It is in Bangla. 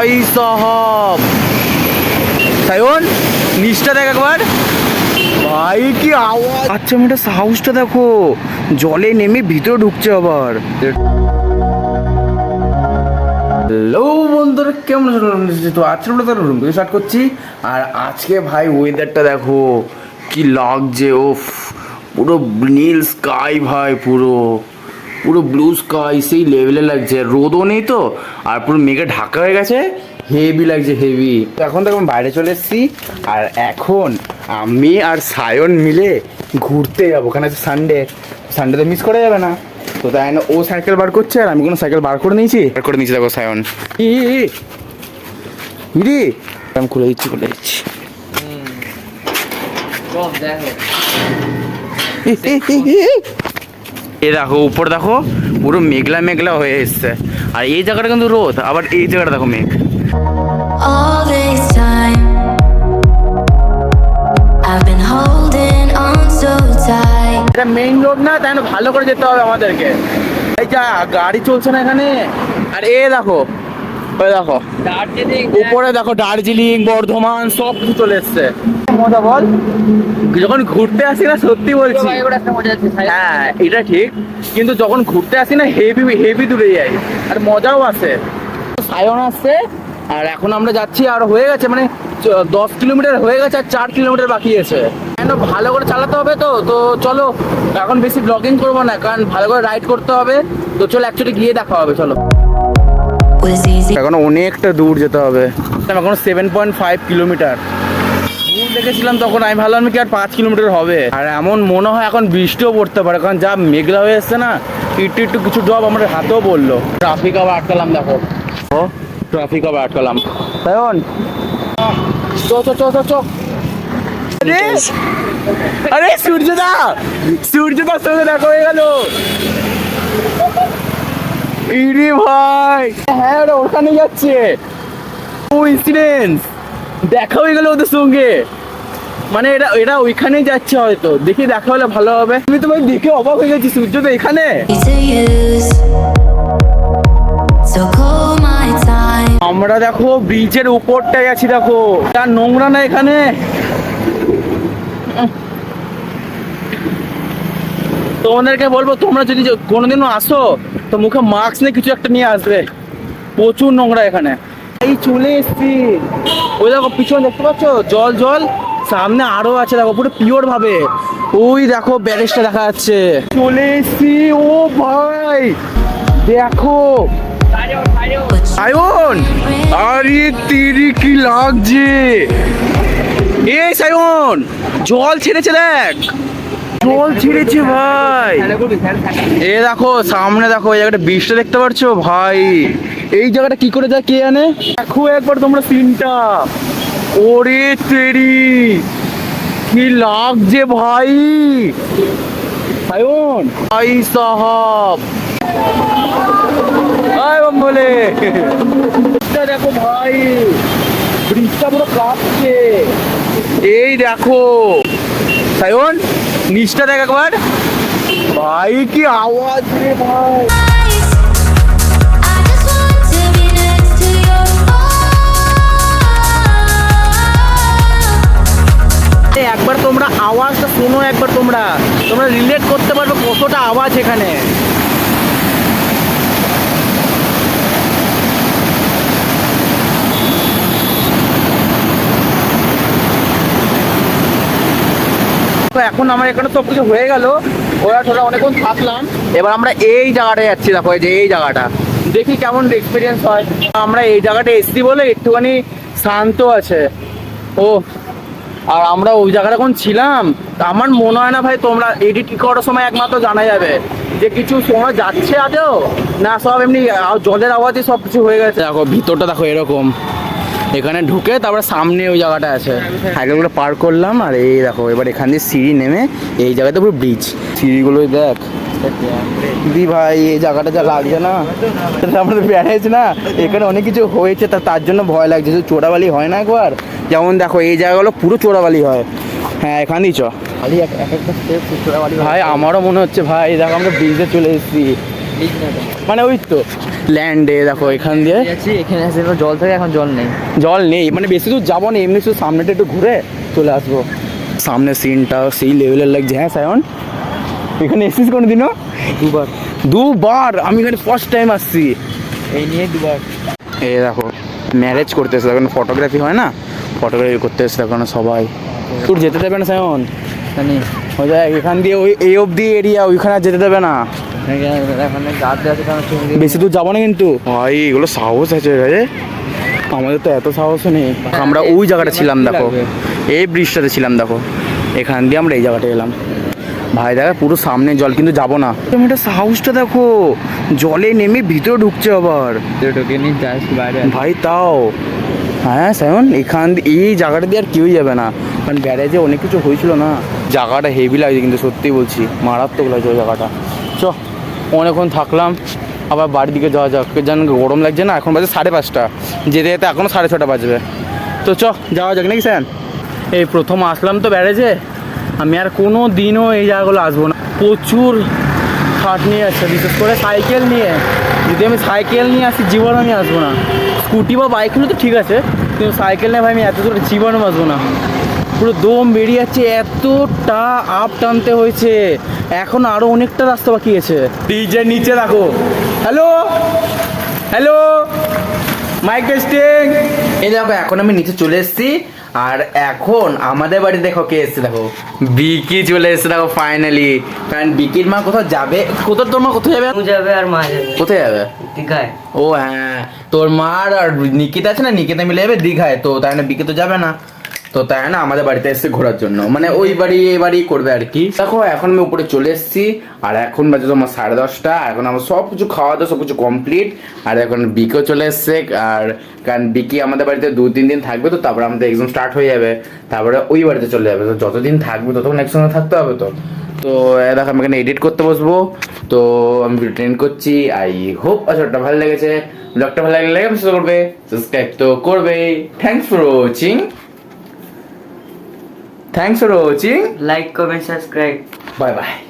ভাই সাহাব সায়ন নিচটা দেখ একবার, ভাই কি আওয়াজ। আচ্ছা মেয়েটা সাহসটা দেখো, জলে নেমে ভিতরে ঢুকছে আবার। হ্যালো বন্ধুরা, কেমন আছো? তো আজকে আমরা রুম থেকে স্টার্ট করছি। আর আজকে ভাই ওয়েদারটা দেখো কি লাগছে, ওফ পুরো নীল স্কাই ভাই, পুরো পুরো ব্লু স্কাই সেই লেভেলে লাগছে। রোদও নেই তো, আর পুরো মেঘে ঢাকা হয়ে গেছে, হেভি লাগছে হেভি। তো এখন তো এখন বাইরে চলে এসেছি, আর এখন আমি আর সায়ন মিলে ঘুরতে যাবো। ওখানে আছে সানডে তো মিস করা যাবে না। তো তাই না, ও সাইকেল বার করছে আর আমি কোনো সাইকেল বার করে নিয়েছি দেখো সায়ন। রে আমি খুলে দিচ্ছি এ দেখো উপর দেখো পুরো মেঘলা মেঘলা হয়ে এসছে, আর এই জায়গাটা কিন্তু রোদ, আবার এই জায়গাটা দেখো মেঘ। All this time I've been holding on so tight. এটা মেইন রোড না, তাই না ভালো করে যেতে হবে আমাদেরকে। এই যা গাড়ি চলছে না এখানে। আর এ দেখো, ওই দেখো উপরে দেখো দার্জিলিং বর্ধমান সব কিছু চলে এসছে। মজা বল, যখন ঘুরতে আসি না সত্যি বলছি, হ্যাঁ এটা ঠিক, কিন্তু যখন ঘুরতে আসি না হেভি দূরে যাই, আর মজাও আসে। সায়ন আসছে, আর এখন আমরা যাচ্ছি, আর হয়ে গেছে মানে 10 কিলোমিটার হয়ে গেছে, আর 4 কিলোমিটার বাকি আছে। কেন ভালো করে চালাতে হবে তো চলো এখন বেশি ব্লগিং করবো না, কারণ ভালো করে রাইড করতে হবে। তো চলো অ্যাকচুয়ালি গিয়ে দেখা হবে, চলো। Was easy. এখন অনেকটা দূর যেতে হবে, এখন 7.5 কিলোমিটার দূর দেখেছিলাম তখন, আমি ভাবলাম কি আর 5 কিলোমিটার হবে। আর এমন মনে হয় এখন বৃষ্টিও পড়তে পারে, কারণ যা মেঘলা হয়ে এসছে না, একটু কিছু ড্রপ আমাদের হাতেও পড়লো। ট্রাফিক আবার আটকালাম, দেখো ট্রাফিক আবার আটকালাম। সায়ন চ আরে সূর্যদা সঙ্গে দেখা হয়ে গেল। ইরে ভাই, হ্যাঁ ওরা ওখানে যাচ্ছে, ও ইনসিডেন্স দেখা হয়ে গেল ওদের সঙ্গে, মানে এরা ওইখানেই যাচ্ছে হয়তো। দেখি দেখা হলে ভালো হবে। তুমি তো ভাই দেখে অবাক হয়ে গেছি, সূর্যদা এখানে। To use. So call my time. আমরা দেখো ব্রিজের উপরটায় আছি, দেখো তার নোংরা না এখানে। তোমাদেরকে বলবো, তোমরা যদি কোনোদিনও আসো তো মুখে মাস্ক নিয়ে কিছু একটা নিয়ে আসবে, প্রচুর নোংরা এখানে। এই চলে এসছি, ওই দেখো পিছনে দেখতে পাচ্ছ জল, সামনে আরো আছে দেখো পুরো পিওর ভাবে। ওই দেখো ব্যারেজটা দেখা যাচ্ছে, চলে এসছি। ও ভাই দেখো সায়ন, আরে তিরি কি লাগছে। এই সায়ন জল ছেড়েছে, দেখ জল ছেড়েছে ভাই। এ দেখো সামনে দেখো, এই জায়গাটা বৃষ্টি দেখতে পাচ্ছ ভাই, এই জায়গাটা কি করে যায় কে জানে। দেখো একবার তোমরা সিনটা, ওরে তেরি কি লাগছে ভাই। সায়ন ভাই সাহাব বলে দেখো ভাই, ব্রিজটা পুরো কাঁপছে। এই দেখো সায়ন নিচটা দেখ একবার, ভাই কি আওয়াজ রে ভাই। I just want to be next to your heart. একবার তোমরা আওয়াজটা শোনো, একবার তোমরা রিলেট করতে পারবে কতটা আওয়াজ এখানে। তো এখন আমার এখানে সব কিছু হয়ে গেল, ওরা টোটা অনেকক্ষণ থাকলাম, এবার আমরা এই জায়গাটায় যাচ্ছি। দেখো এই যে এই জায়গাটা, দেখি কেমন এক্সপিরিয়েন্স হয়। আমরা এই জায়গাটা এসছি বলে একটুখানি শান্ত আছে ও। আর আমরা ওই জায়গাটা এখন ছিলাম, আমার মনে হয় না ভাই তোমরা এডিট করার সময় একমাত্র জানা যাবে যে কিছু শোনা যাচ্ছে আদৌ না, সব এমনি জলের আওয়াজে সব কিছু হয়ে গেছে। দেখো ভিতরটা দেখো এরকম, এখানে ঢুকে তারপরে সামনে ওই জায়গাটা আছে, সাইকেলগুলো পার করলাম। আর এই দেখো এবার এখান দিয়ে সিঁড়ি নেমে এই জায়গাতে পুরো ব্রিজ, সিঁড়িগুলোই দেখ দি ভাই, এই জায়গাটা যা লাগছে না, আমাদের ব্যারেজ না, এখানে অনেক কিছু হয়েছে, তার জন্য ভয় লাগছে। চোরাবালি হয় না একবার, যেমন দেখো এই জায়গাগুলো পুরো চোরাবালি হয়। হ্যাঁ এখানেই চ খালি এক একটা স্টেপ চোরাবালি ভাই, আমারও মনে হচ্ছে ভাই। দেখো আমরা ব্রিজে চলে এসেছি, লিক না তো। মানে ওই তো ল্যান্ডে দেখো এখান দিয়ে আছি এখানে আছে জল থাকে, এখন জল নেই। জল নেই, মানে বেশি দূর যাবো না, এমনি শুধু সামনেটা একটু ঘুরে চলে আসবো। সামনে সিনটা সেই লেভেলের লাগছে। হ্যাঁ সায়ন, এখানে এসেছিস কোনো দিনও? দুবার। দুবার? আমি এখানে ফার্স্ট টাইম আসছি। এই নিয়ে দুবার। এই দেখো ম্যারেজ করতে এসে এখন ফটোগ্রাফি হয় না, ফটোগ্রাফি করতে এসে এখন সবাই। তোর যেতে দেবে না সায়ন, এখানে ওই দেখ এখান দিয়ে ওই এই অবধি এরিয়া, ওইখানে আর যেতে দেবে না। এখানে গাছ আছে কারণ চুঙ্গি। বেশি দূর যাবো না কিন্তু। ভাই এগুলো সাহস আছে রে, আমাদের তো এত সাহসও নেই। আমরা ওই জায়গাটা ছিলাম দেখো, এই ব্রিজটাতে ছিলাম দেখো, এখান দিয়ে আমরা এই জায়গাটা এলাম। ভাই দেখো পুরো সামনে জল, কিন্তু যাবো না। তুমি এটা সাহসটা দেখো, জলে নেমে ভিতরে ঢুকছে আবার। ঢুকে নিয়ে যাস বাইরে। ভাই তাও হ্যাঁ সায়ন, এখান দিয়ে এই জায়গাটা দিয়ে আর কেউই যাবে না, কারণ ব্যারেজে অনেক কিছু হয়েছিল না। জায়গাটা হেভি লাগছে কিন্তু, সত্যি বলছি মারাত্মক লাগছে ওই জায়গাটা। চ অনেকক্ষণ থাকলাম, আবার বাড়ির দিকে যাওয়া যাক, যেন গরম লাগছে না। এখন বাজে 5:30, যেতে যেতে এখনও 6:30 বাজবে। তো চ যাওয়া যাক নাকি স্যার। এই প্রথম আসলাম তো ব্যারেজে, আমি আর কোনো দিনও এই জায়গাগুলো আসবো না। প্রচুর খাটনি আছে, বিশেষ করে সাইকেল নিয়ে। যদি আমি সাইকেল নিয়ে আসি জীবন আমি আসবো না। স্কুটি বা বাইক হলে তো ঠিক আছে, কিন্তু সাইকেল নিয়ে ভাই আমি এত দূর জীবনও আসবো না। পুরো দম বেরিয়ে যাচ্ছে, এতটা আপ টানতে হয়েছে। এখন আরও অনেকটা রাস্তা বাকি আছে। ডিজের নিচে দেখো, হ্যালো হ্যালো মাইক টেস্টিং। এই দেখো এখন আমি নিচে চলে এসেছি, আর এখন আমাদের বাড়ি দেখো কে এসছে, দেখো বিকি চলে এসছে দেখো ফাইনালি। কারণ বিকির মা কোথাও যাবে, কোথাও তোর মা কোথায় যাবে? যাবে আর মা যাবে কোথায় যাবে? দীঘায়। ও হ্যাঁ, তোর মার আর নিকিতা আছে না, নিকিতা মিলে যাবে দীঘায়। তো তাই না বিকি তো যাবে না, তো তাই না আমাদের বাড়িতে এসে ঘোরার জন্য, মানে ওই বাড়ি এই বাড়ি করবে আর কি। দেখো এখন আমি উপরে চলে এসেছি, আর এখন বাজে তোমার 10:30। এখন আমার সব কিছু খাওয়া দাওয়া সব কিছু কমপ্লিট। আর এখন বিকিও চলে এসছে, আর কারণ বিকি আমাদের বাড়িতে 2-3 দিন থাকবে, তো তারপরে আমাদের এক্সাম স্টার্ট হয়ে যাবে, তারপরে ওই বাড়িতে চলে যাবে। তো যতদিন থাকবে ততক্ষণ একসঙ্গে থাকতে হবে। তো তো দেখো আমি এখানে এডিট করতে বসবো। তো আমি ট্রেন করছি। আই হোপ আসলে ভালো লেগেছে। ব্লগটা ভালো লাগলে করবে, সাবস্ক্রাইব তো করবে। Thanks for watching. Thanks for watching. Like করবেন, সাবস্ক্রাইব। Bye bye.